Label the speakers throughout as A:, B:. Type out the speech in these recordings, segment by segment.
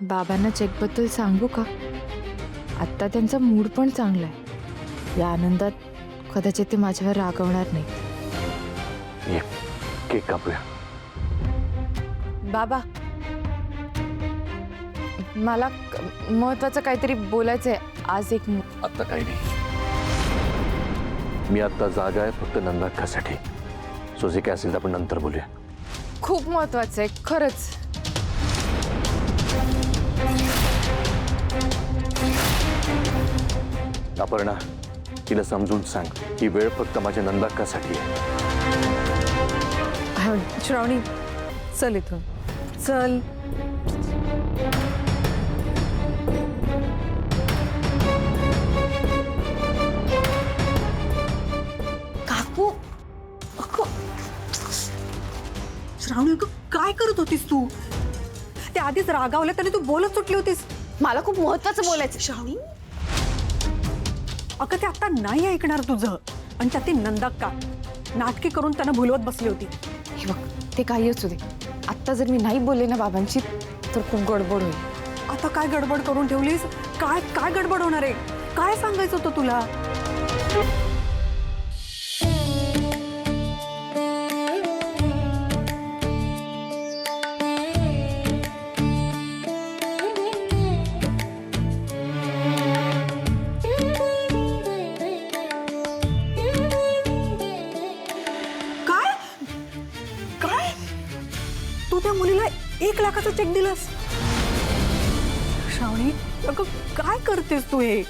A: बाबांना चेकबद्दल सांगू का? आत्ता त्यांचा मूड पण चांगला आहे. या आनंदात कदाचित ते माझ्यावर रागवणार नाहीत.
B: ये केक कापूया.
A: बाबा, मला महत्वाचं काहीतरी बोलायचंय आज.
B: आता काही नाही. मी आता जागा आहे फक्त नंदासाठी. सो जे काय असेल ते आपण नंतर बोलूया.
A: खूप महत्वाचं आहे खरंच.
B: अपर्णा, तिला समजून सांग ही वेळ फक्त माझ्या नंदासाठी आहे.
C: श्रावणी, चल इथून चल.
A: काकू,
C: श्रावणी, अगं काय करत होतीस तू? ते आधीच रागावले तरी तू बोलत सुटली होतीस.
A: मला खूप महत्वाचं बोलायचं.
C: श्रावणी, अगं ते आता नाही ऐकणार तुझं. आणि त्यात ती नंदाक्का नाटकी करून त्यांना भुलवत बसली होती.
A: हे बघ, ते काही असू दे. आत्ता जर मी नाही बोलले ना बाबांची तर खूप गडबड होईल.
C: आता काय गडबड करून ठेवलीस? काय काय गडबड होणार आहे? काय सांगायचं होतं तुला? काय काय तू त्या मुलीला 1 लाखाचा चेक दिलास? श्रावणी, अगं काय करतेस तू? हे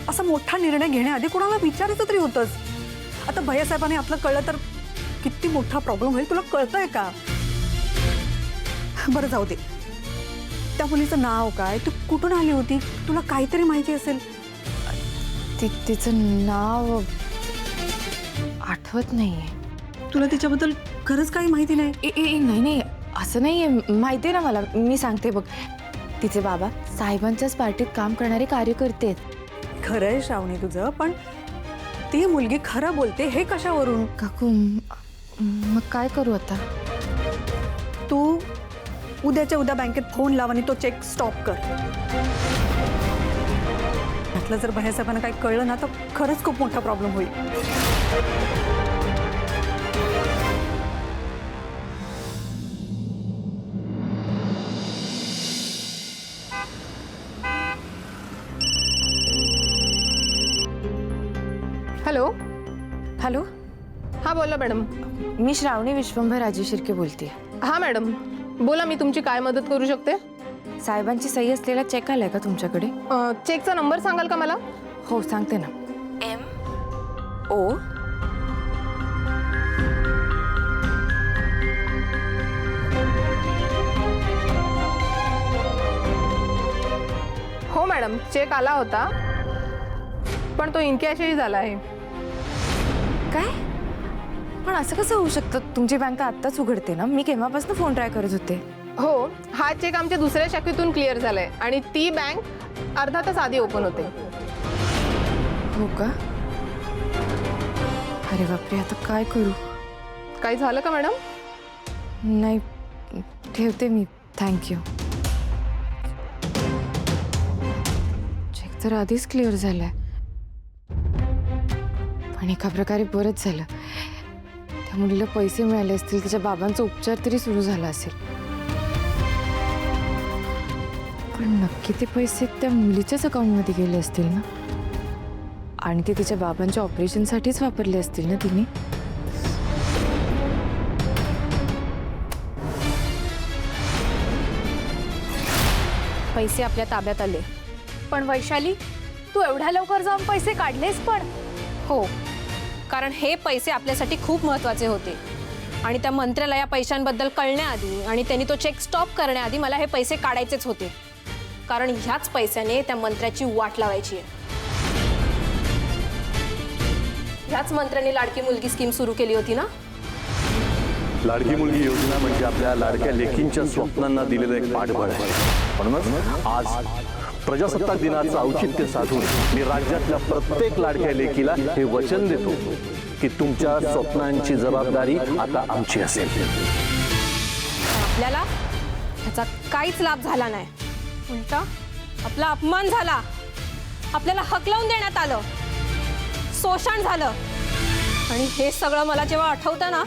C: असा मोठा निर्णय घेण्याआधी कोणाला विचारायचं तरी होतंस. आता भैयासाहेबांनी आपलं कळलं तर किती मोठा प्रॉब्लेम होईल. तुला कळतंय का? बरं जाऊ दे. त्या मुलीचं नाव काय? तू कुठून आली होती? तुला काहीतरी माहिती असेल.
A: तिचं नाव आठवत नाहीये.
C: तुला तिच्याबद्दल खरंच काही माहिती नाही?
A: नाही, असं नाहीये. माहिती आहे ना मला. मी सांगते बघ. तिचे बाबा साहेबांच्याच पार्टीत काम करणारे कार्यकर्ते आहेत.
C: खरंय श्रावणी तुझं, पण ती मुलगी खरं बोलते हे कशावरून?
A: काकू, मग काय करू आता?
C: तू उद्याच्या उद्या बँकेत फोन लाव आणि तो चेक स्टॉप कर. त्यातलं जर भैयासाहेबांना काही कळलं ना तर खरंच खूप मोठा प्रॉब्लेम होईल.
D: हॅलो.
A: हॅलो,
D: हां बोला मॅडम.
A: मी श्रावणी विश्वंभर राजे शिर्के बोलते.
D: हां मॅडम बोला, मी तुमची काय मदत करू शकते?
A: साहेबांची सही असलेला चेक आलाय का तुमच्याकडे?
D: चेकचा नंबर सांगाल का मला?
A: हो सांगते ना. MO
D: हो मॅडम, चेक आला होता पण तो इनकॅशही झाला आहे.
A: काय? पण असं कसं होऊ शकतं? तुमची बँक आत्ताच उघडते ना. मी केव्हापासून फोन ट्राय करत होते.
D: हो, हा चेक आमच्या दुसऱ्या शाखेतून क्लिअर झालाय आणि ती बँक अर्धा तास आधी ओपन होते.
A: हो का? अरे बापरे, आता काय करू?
D: काही झालं का मॅडम?
A: नाही, ठेवते मी. थँक्यू. चेक तर आधीच क्लिअर झालाय. पण एका प्रकारे बरंच झालं. त्या मुलीला पैसे मिळाले असतील, तिच्या बाबांचा उपचार तरी सुरू झाला असेल. पण नक्की ते पैसे त्या मुलीच्याच अकाउंटमध्ये गेले असतील ना. आणि ते तिच्या बाबांच्या ऑपरेशनसाठीच वापरले असतील ना तिने.
E: पैसे आपल्या ताब्यात आले. पण वैशाली, तू एवढ्या लवकर जाऊन पैसे काढलेस? पण हो, कारण हे पैसे आपल्यासाठी खूप महत्त्वाचे होते आणि त्या मंत्र्याला या पैशांबद्दल कळण्याआधी आणि त्यांनी तो चेक स्टॉप करण्याआधी मला हे पैसे काढायचेच होते. कारण ह्याच पैशाने त्या मंत्र्याची वाट लावायची आहे. ह्याच मंत्र्यांनी लाडकी मुलगी स्कीम सुरू केली होती ना.
B: लाडकी मुलगी योजना म्हणजे आपल्या लाडक्या लेकींच्या स्वप्नांना दिलेलं एक पाठबळ आहे. म्हणूनच आज प्रजासत्ताक दिनाचं औचित्य साधून मी राज्यातल्या प्रत्येक लाडक्या लेकीला हे वचन देतो की तुमच्या स्वप्नांची जबाबदारी आता आमची असेल.
E: आपल्याला ह्याचा काहीच लाभ झाला नाही. उलटा आपला अपमान झाला, आपल्याला हकलवून देण्यात आलं, शोषण झालं. आणि हे सगळं मला जेव्हा आठवतं ना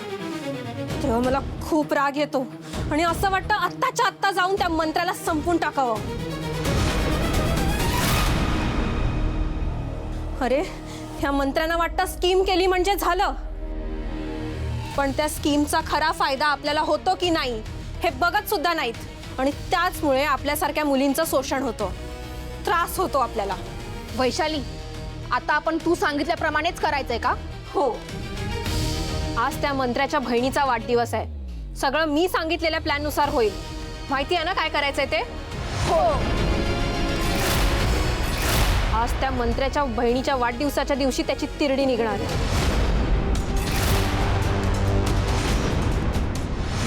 E: तेव्हा मला खूप राग येतो आणि असं वाटतं आत्ताच्या आत्ता जाऊन त्या मंत्र्याला संपून टाकावं. अरे ह्या मंत्र्यांना वाटतं स्कीम केली म्हणजे झालं, पण त्या स्कीमचा खरा फायदा आपल्याला होतो की नाही हे बघत सुद्धा नाहीत आणि त्याचमुळे आपल्यासारख्या मुलींचं शोषण होतं, त्रास होतो आपल्याला.
F: वैशाली, आता आपण तू सांगितल्याप्रमाणेच करायचंय का?
E: हो, आज त्या मंत्र्याच्या बहिणीचा वाढदिवस आहे. सगळं मी सांगितलेल्या प्लॅननुसार होईल. माहिती आहे ना काय करायचंय ते?
F: हो.
E: आज त्या मंत्र्याच्या बहिणीच्या वाढदिवसाच्या दिवशी त्याची तिरडी निघणार आहे.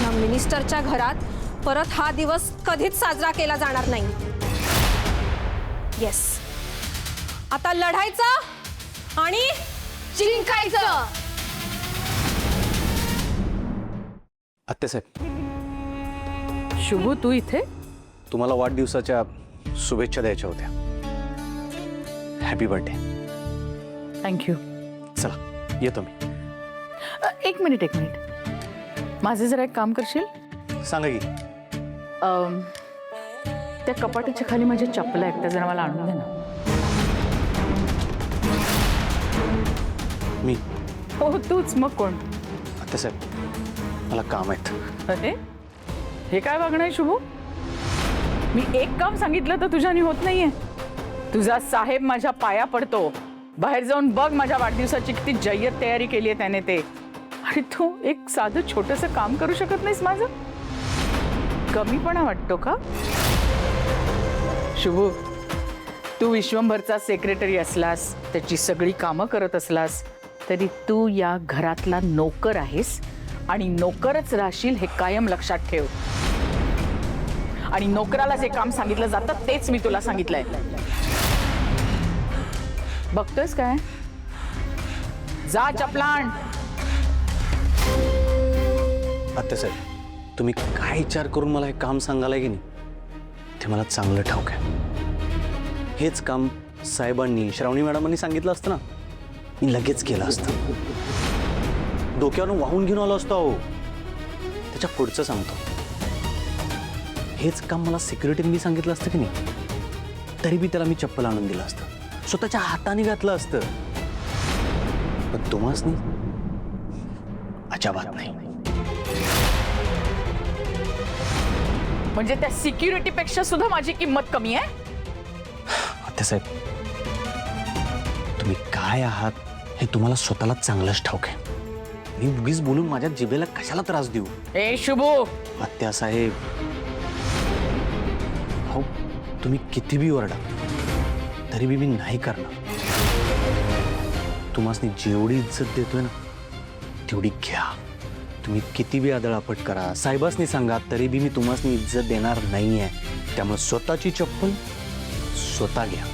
E: या मिनिस्टरच्या घरात परत हा दिवस कधीच साजरा केला जाणार नाही. येस, आता लढायचं आणि
F: जिंकायचं.
B: आत्यासाहेब,
A: शुभू तू इथे?
B: तुम्हाला वाढदिवसाच्या शुभेच्छा द्यायच्या होत्या. Happy birthday.
A: थँक्यू.
B: चला येतो मी.
A: एक मिनिट. माझे जरा एक काम करशील?
B: सांगा की.
A: त्या कपाटाच्या खाली माझ्या चपला आहेत, त्या जरा मला आणून दे ना.
B: मी
A: हो तूच, मग कोण?
B: आत्यासाहेब, मला काम आहेत.
A: अरे हे काय वागणं आहे शुभू? मी एक काम सांगितलं तर तुझ्याने होत नाहीये. तुझा साहेब माझ्या पाया पडतो. बाहेर जाऊन बघ माझ्या वाढदिवसाची किती जय्यत तयारी केली आहे त्याने ते. आणि तू एक साधं छोटंसं काम करू शकत नाहीस माझं? कमीपणा वाटतो का शुभू? तू विश्वंभरचा सेक्रेटरी असलास, त्याची सगळी कामं करत असलास, तरी तू या घरातला नोकर आहेस आणि नोकरच राहशील हे कायम लक्षात ठेव. आणि नोकराला जे काम सांगितलं जातं तेच मी तुला सांगितलंय. बघतोयस काय? जा चपलाण.
B: आत्यासाहेब, तुम्ही काय विचार करून मला हे काम सांगायला की नाही ते मला चांगलं ठाऊक आहे. हेच काम साहेबांनी, श्रावणी मॅडमांनी सांगितलं असतं ना, मी लगेच केलं असतं. डोक्यावरून वाहून घेऊन आलो असतो. त्याच्या पुढचं सांगतो. हेच काम मला सिक्युरिटीने सांगितलं असतं की नाही, तरी बी त्याला मी चप्पल आणून दिलं असतं, स्वतःच्या हाताने घातलं असतं. पण तुम्हाच नाही, अजिबात नाही.
A: म्हणजे त्या सिक्युरिटी पेक्षा सुद्धा माझी किंमत कमी आहे?
B: आत्यासाहेब, तुम्ही काय आहात हे तुम्हाला स्वतःला चांगलंच ठाऊक आहे. मी उगीच बोलून माझ्या जिभेला कशाला त्रास देऊ?
A: ए शुभू,
B: आत्यासाहेब, हो तुम्ही किती बी ओरडा तरी बी मी नाही करणार. तुम्हाला जेवढी इज्जत देतोय ना तेवढी घ्या. तुम्ही किती बी आदळापट करा, साहेबांनी सांगा, तरी बी मी तुम्हाला इज्जत देणार नाहीये. त्यामुळे स्वतःची चप्पल स्वतः घ्या.